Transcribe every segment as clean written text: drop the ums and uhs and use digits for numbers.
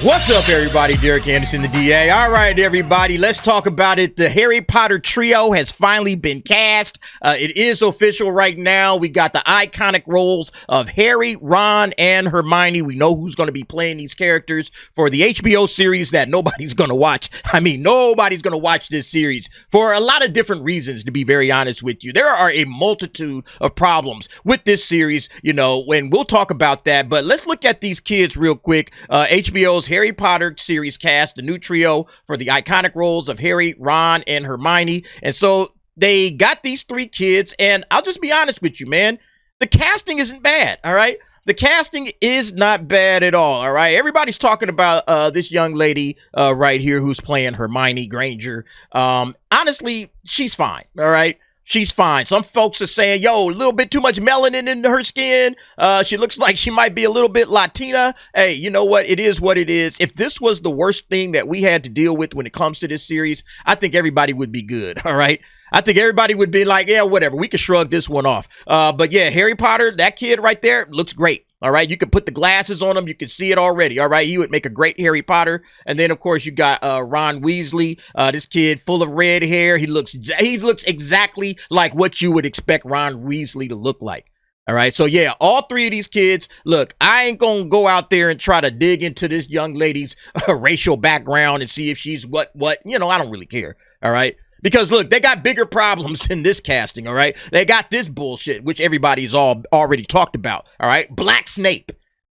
What's up, everybody? Derek Anderson, the DA. All right, everybody, let's talk about it. The Harry Potter trio has finally been cast. It is official right now. We got the iconic roles of Harry, Ron, and Hermione. We know who's going to be playing these characters for the HBO series that nobody's going to watch. I mean, nobody's going to watch this series for a lot of different reasons, to be very honest with you. There are a multitude of problems with this series, you know, and we'll talk about that. But let's look at these kids real quick. HBO's Harry Potter series cast the new trio for the iconic roles of Harry, Ron, and Hermione. And so they got these three kids, and I'll just be honest with you, man. The casting isn't bad, all right? The casting is not bad at all right? Everybody's talking about this young lady right here who's playing Hermione Granger. Honestly, she's fine, all right? She's fine. Some folks are saying, yo, a little bit too much melanin in her skin. She looks like she might be a little bit Latina. Hey, you know what? It is what it is. If this was the worst thing that we had to deal with when it comes to this series, I think everybody would be good, all right? I think everybody would be like, yeah, whatever. We can shrug this one off. But yeah, Harry Potter, that kid right there looks great. All right, you can put the glasses on him. You can see it already. All right, he would make a great Harry Potter. And then, of course, you got Ron Weasley, this kid full of red hair. He looks exactly like what you would expect Ron Weasley to look like. All right, so yeah, all three of these kids. Look, I ain't gonna go out there and try to dig into this young lady's racial background and see if she's what. You know, I don't really care. All right. Because, look, they got bigger problems in this casting, all right? They got this bullshit, which everybody's already talked about, all right? Black Snape.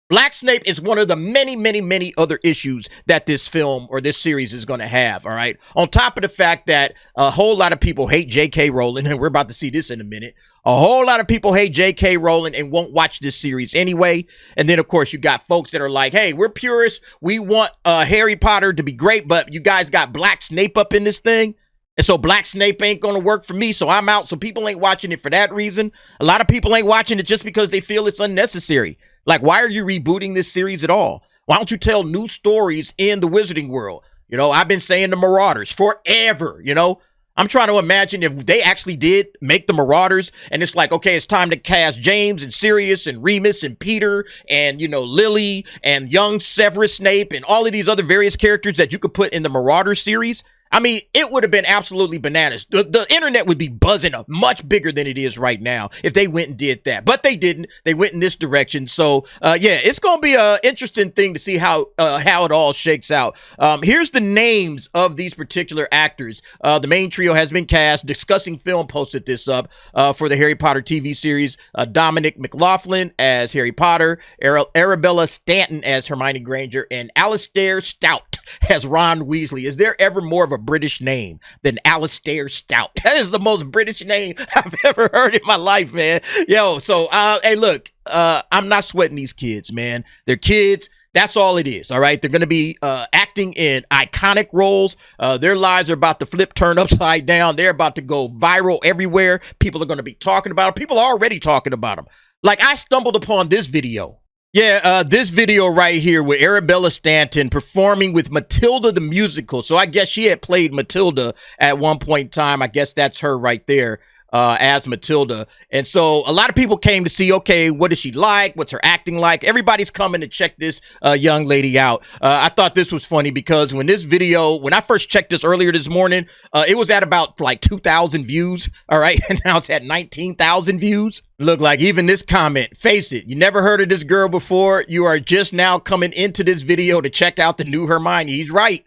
Black Snape is one of the many other issues that this film or this series is going to have, all right? On top of the fact that a whole lot of people hate J.K. Rowling, and we're about to see this in a minute. A whole lot of people hate J.K. Rowling and won't watch this series anyway. And then, of course, you got folks that are like, hey, we're purists. We want Harry Potter to be great, but you guys got Black Snape up in this thing. And so Black Snape ain't going to work for me, so I'm out. So people ain't watching it for that reason. A lot of people ain't watching it just because they feel it's unnecessary. Like, why are you rebooting this series at all? Why don't you tell new stories in the wizarding world? You know, I've been saying the Marauders forever, you know. I'm trying to imagine if they actually did make the Marauders and it's like, okay, it's time to cast James and Sirius and Remus and Peter and, you know, Lily and young Severus Snape and all of these other various characters that you could put in the Marauders series. I mean, it would have been absolutely bananas. The internet would be buzzing up much bigger than it is right now if they went and did that. But they didn't. They went in this direction. So, yeah, it's going to be an interesting thing to see how it all shakes out. Here's the names of these particular actors. The main trio has been cast. Discussing Film posted this up for the Harry Potter TV series. Dominic McLaughlin as Harry Potter, Arabella Stanton as Hermione Granger, and Alistair Stout as Ron Weasley. Is there ever more of a British name than Alistair Stout? That is the most British name I've ever heard in my life, man. Yo, so, hey, look, I'm not sweating these kids, man. They're kids. That's all it is, all right? They're going to be acting in iconic roles. Their lives are about to turn upside down. They're about to go viral everywhere. People are going to be talking about them. People are already talking about them. Like, I stumbled upon this video. Yeah, this video right here with Arabella Stanton performing with Matilda the musical. So I guess she had played Matilda at one point in time. I guess that's her right there as Matilda. And so a lot of people came to see, okay, what is she like? What's her acting like? Everybody's coming to check this young lady out. I thought this was funny because when I first checked this earlier this morning, it was at about like 2,000 views. All right. And now it's at 19,000 views. Look, like even this comment, face it, you never heard of this girl before. You are just now coming into this video to check out the new Hermione. He's right.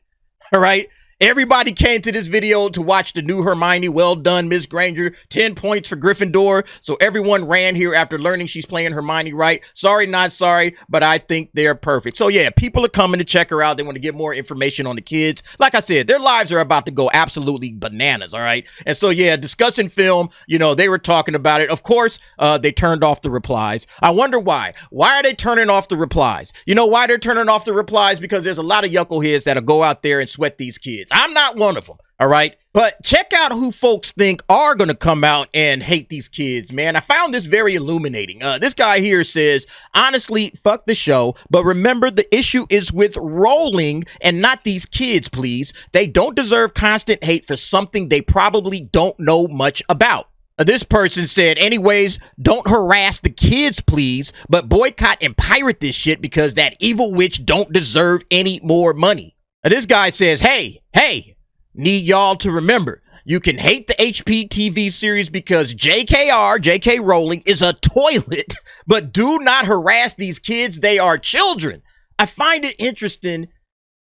All right. Everybody came to this video to watch the new Hermione. Well done, Miss Granger. 10 points for Gryffindor. So everyone ran here after learning she's playing Hermione right. Sorry, not sorry, but I think they're perfect. So yeah, people are coming to check her out. They want to get more information on the kids. Like I said, their lives are about to go absolutely bananas, all right? And so yeah, discussing film, you know, they were talking about it. Of course, they turned off the replies. I wonder why. Why are they turning off the replies? You know why they're turning off the replies? Because there's a lot of yuckleheads that'll go out there and sweat these kids. I'm not one of them, all right? But check out who folks think are going to come out and hate these kids, man. I found this very illuminating. This guy here says, honestly, fuck the show, but remember the issue is with Rowling and not these kids, please. They don't deserve constant hate for something they probably don't know much about. This person said, anyways, don't harass the kids, please, but boycott and pirate this shit because that evil witch don't deserve any more money. This guy says, hey, need y'all to remember, you can hate the HP TV series because J.K. Rowling is a toilet, but do not harass these kids. They are children. I find it interesting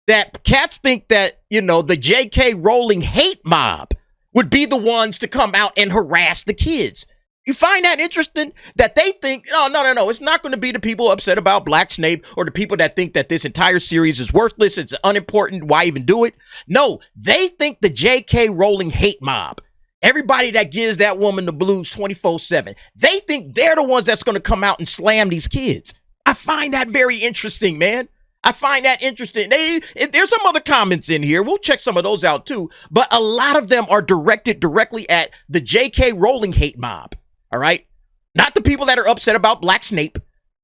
that cats think that, the J.K. Rowling hate mob would be the ones to come out and harass the kids. You find that interesting? That they think, no, it's not going to be the people upset about Black Snape or the people that think that this entire series is worthless, it's unimportant, why even do it? No, they think the J.K. Rowling hate mob, everybody that gives that woman the blues 24/7, they think they're the ones that's going to come out and slam these kids. I find that very interesting, man. I find that interesting. There's some other comments in here. We'll check some of those out too. But a lot of them are directed directly at the J.K. Rowling hate mob. All right. Not the people that are upset about Black Snape.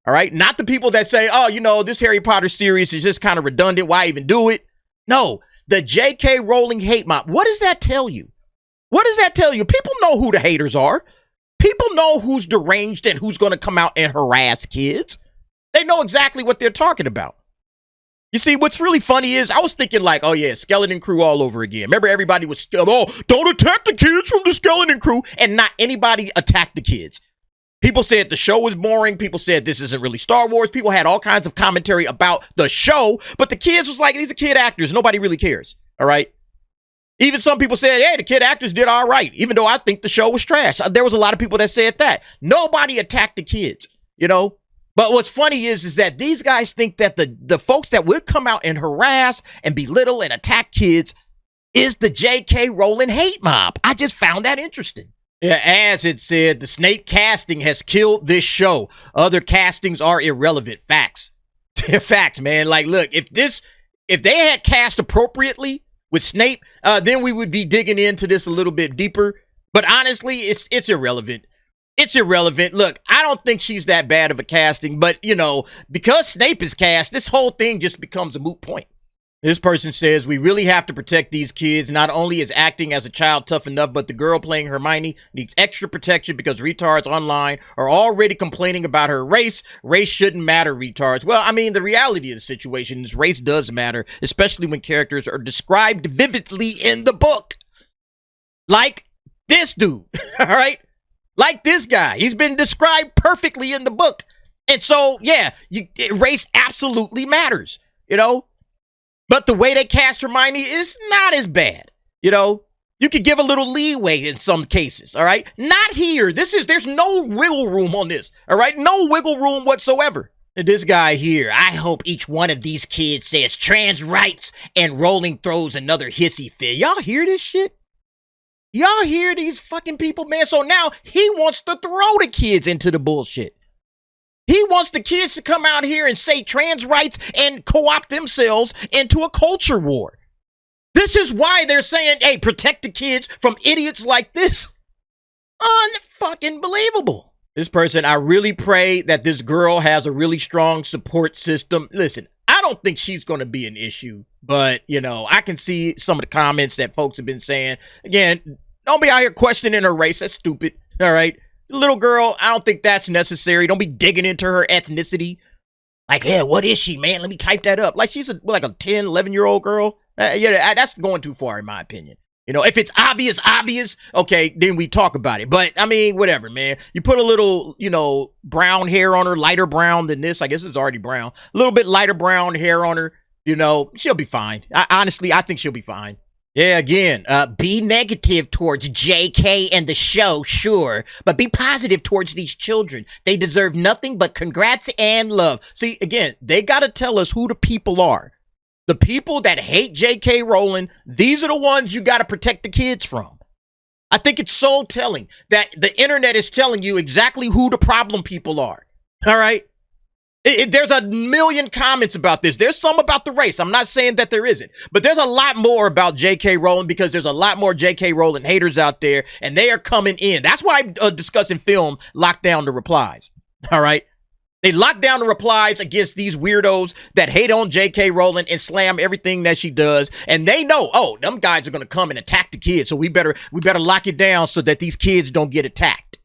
All right. Not the people that say, this Harry Potter series is just kind of redundant. Why even do it? No, the J.K. Rowling hate mob. What does that tell you? What does that tell you? People know who the haters are. People know who's deranged and who's going to come out and harass kids. They know exactly what they're talking about. You see, what's really funny is I was thinking like, oh yeah, Skeleton Crew all over again. Remember everybody was, don't attack the kids from the Skeleton Crew, and not anybody attacked the kids. People said the show was boring. People said this isn't really Star Wars. People had all kinds of commentary about the show, but the kids was like, these are kid actors. Nobody really cares. All right. Even some people said, hey, the kid actors did all right, even though I think the show was trash. There was a lot of people that said that. Nobody attacked the kids, But what's funny is that these guys think that the folks that would come out and harass and belittle and attack kids is the J.K. Rowling hate mob. I just found that interesting. Yeah, as it said, the Snape casting has killed this show. Other castings are irrelevant. Facts. Facts, man. Like, look, if they had cast appropriately with Snape, then we would be digging into this a little bit deeper. But honestly, it's irrelevant. It's irrelevant. Look, I don't think she's that bad of a casting, but, because Snape is cast, this whole thing just becomes a moot point. This person says, we really have to protect these kids. Not only is acting as a child tough enough, but the girl playing Hermione needs extra protection because retards online are already complaining about her race. Race shouldn't matter, retards. Well, I mean, the reality of the situation is race does matter, especially when characters are described vividly in the book. Like this dude, all right? Like this guy. He's been described perfectly in the book. And so, yeah, race absolutely matters, But the way they cast Hermione is not as bad, You could give a little leeway in some cases, all right? Not here. There's no wiggle room on this, all right? No wiggle room whatsoever. And this guy here, I hope each one of these kids says trans rights and Rowling throws another hissy fit. Y'all hear this shit? Y'all hear these fucking people, man? So now he wants to throw the kids into the bullshit. He wants the kids to come out here and say trans rights and co-opt themselves into a culture war. This is why they're saying, hey, protect the kids from idiots like this. Unfucking believable. This person, I really pray that this girl has a really strong support system. Listen, I don't think she's going to be an issue, but, I can see some of the comments that folks have been saying. Again, don't be out here questioning her race. That's stupid. All right. Little girl, I don't think that's necessary. Don't be digging into her ethnicity. Like, yeah, what is she, man? Let me type that up. Like, she's like a 10, 11-year-old girl. That's going too far, in my opinion. If it's obvious, okay, then we talk about it. But, I mean, whatever, man. You put a little, brown hair on her, lighter brown than this. I guess it's already brown. A little bit lighter brown hair on her, she'll be fine. Honestly, I think she'll be fine. Yeah, again, be negative towards JK and the show, sure, but be positive towards these children. They deserve nothing but congrats and love. See, again, they got to tell us who the people are. The people that hate J.K. Rowling, these are the ones you got to protect the kids from. I think it's so telling that the internet is telling you exactly who the problem people are. All right? There's a million comments about this. There's some about the race. I'm not saying that there isn't, but there's a lot more about J.K. Rowling because there's a lot more J.K. Rowling haters out there, and they are coming in. That's why discussing film locked down the replies. All right? They lock down the replies against these weirdos that hate on J.K. Rowling and slam everything that she does. And they know, oh, them guys are going to come and attack the kids. So we better lock it down so that these kids don't get attacked.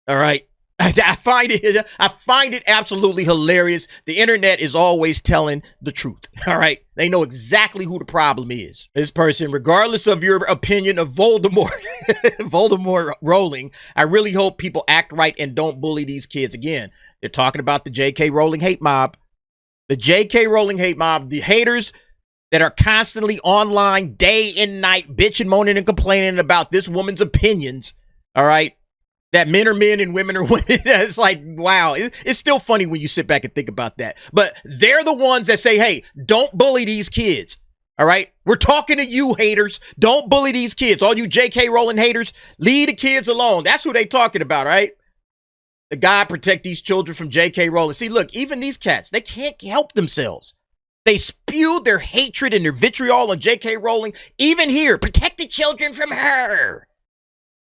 All right. I find it absolutely hilarious. The internet is always telling the truth. All right. They know exactly who the problem is. This person, regardless of your opinion of Voldemort, Voldemort Rowling, I really hope people act right and don't bully these kids again. They're talking about the J.K. Rowling hate mob. The J.K. Rowling hate mob, the haters that are constantly online day and night bitching, moaning, and complaining about this woman's opinions. All right. That men are men and women are women. It's like, wow. It's still funny when you sit back and think about that. But they're the ones that say, hey, don't bully these kids. All right. We're talking to you haters. Don't bully these kids. All you J.K. Rowling haters, leave the kids alone. That's who they talking about, right? The God protect these children from J.K. Rowling. See, look, even these cats, they can't help themselves. They spewed their hatred and their vitriol on J.K. Rowling. Even here, protect the children from her.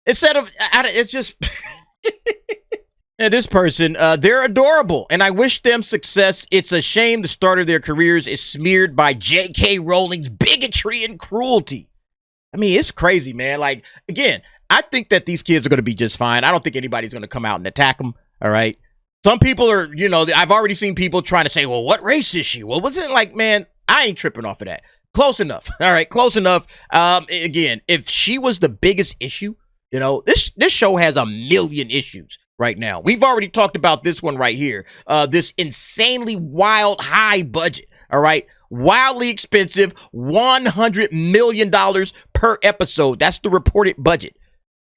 Instead of, it's just, and this person, they're adorable, and I wish them success. It's a shame the start of their careers is smeared by J.K. Rowling's bigotry and cruelty. I mean, it's crazy, man. Like, again, I think that these kids are going to be just fine. I don't think anybody's going to come out and attack them, all right? Some people are, you know, I've already seen people trying to say, well, what race is she? Well, wasn't it like, man, I ain't tripping off of that. Close enough, all right, close enough. Again, if she was the biggest issue, you know, this show has a million issues right now. We've already talked about this one right here. This insanely wild high budget, all right? Wildly expensive, $100 million per episode. That's the reported budget.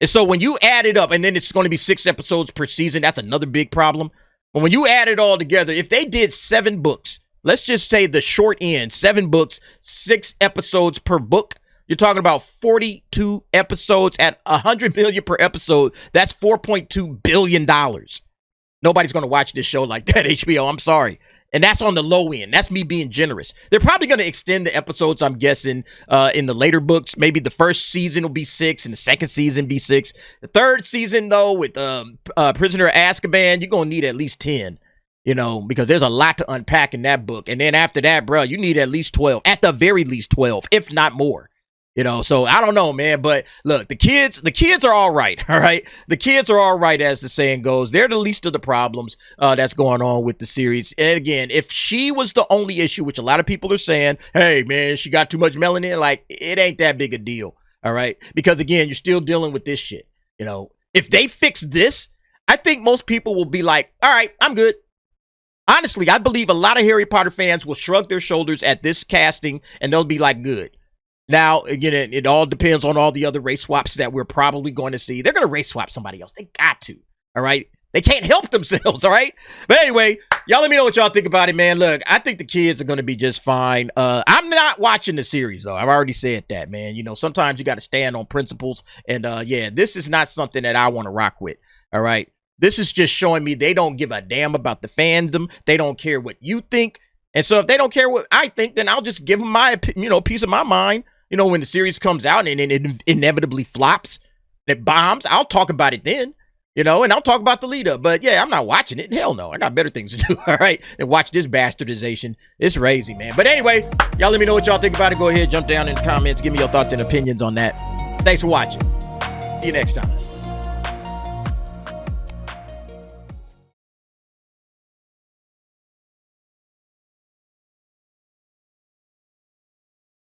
And so when you add it up, and then it's going to be 6 episodes per season, that's another big problem. But when you add it all together, if they did 7 books, let's just say the short end, 7 books, 6 episodes per book, you're talking about 42 episodes at $100 million per episode. That's $4.2 billion. Nobody's going to watch this show like that, HBO. I'm sorry. And that's on the low end. That's me being generous. They're probably going to extend the episodes, I'm guessing, in the later books. Maybe the first season will be 6 and the second season be 6. The third season, though, with Prisoner of Azkaban, you're going to need at least 10, you know, because there's a lot to unpack in that book. And then after that, bro, you need at least 12, at the very least 12, if not more. You know, so I don't know, man, but look, the kids are all right, all right? The kids are all right, as the saying goes. They're the least of the problems that's going on with the series. And again, if she was the only issue, which a lot of people are saying, hey, man, she got too much melanin, like, it ain't that big a deal, all right? Because, again, you're still dealing with this shit, you know? If they fix this, I think most people will be like, all right, I'm good. Honestly, I believe a lot of Harry Potter fans will shrug their shoulders at this casting, and they'll be like, good. Now, again, it all depends on all the other race swaps that we're probably going to see. They're going to race swap somebody else. They got to, all right? They can't help themselves, all right? But anyway, y'all let me know what y'all think about it, man. Look, I think the kids are going to be just fine. I'm not watching the series, though. I've already said that, man. You know, sometimes you got to stand on principles. And, yeah, this is not something that I want to rock with, all right? This is just showing me they don't give a damn about the fandom. They don't care what you think. And so if they don't care what I think, then I'll just give them my, you know, piece of my mind. You know, when the series comes out and it inevitably flops, it bombs, I'll talk about it then, you know, and I'll talk about the lead up. But yeah, I'm not watching it. Hell no. I got better things to do, all right? And watch this bastardization. It's crazy, man. But anyway, y'all let me know what y'all think about it. Go ahead, jump down in the comments. Give me your thoughts and opinions on that. Thanks for watching. See you next time.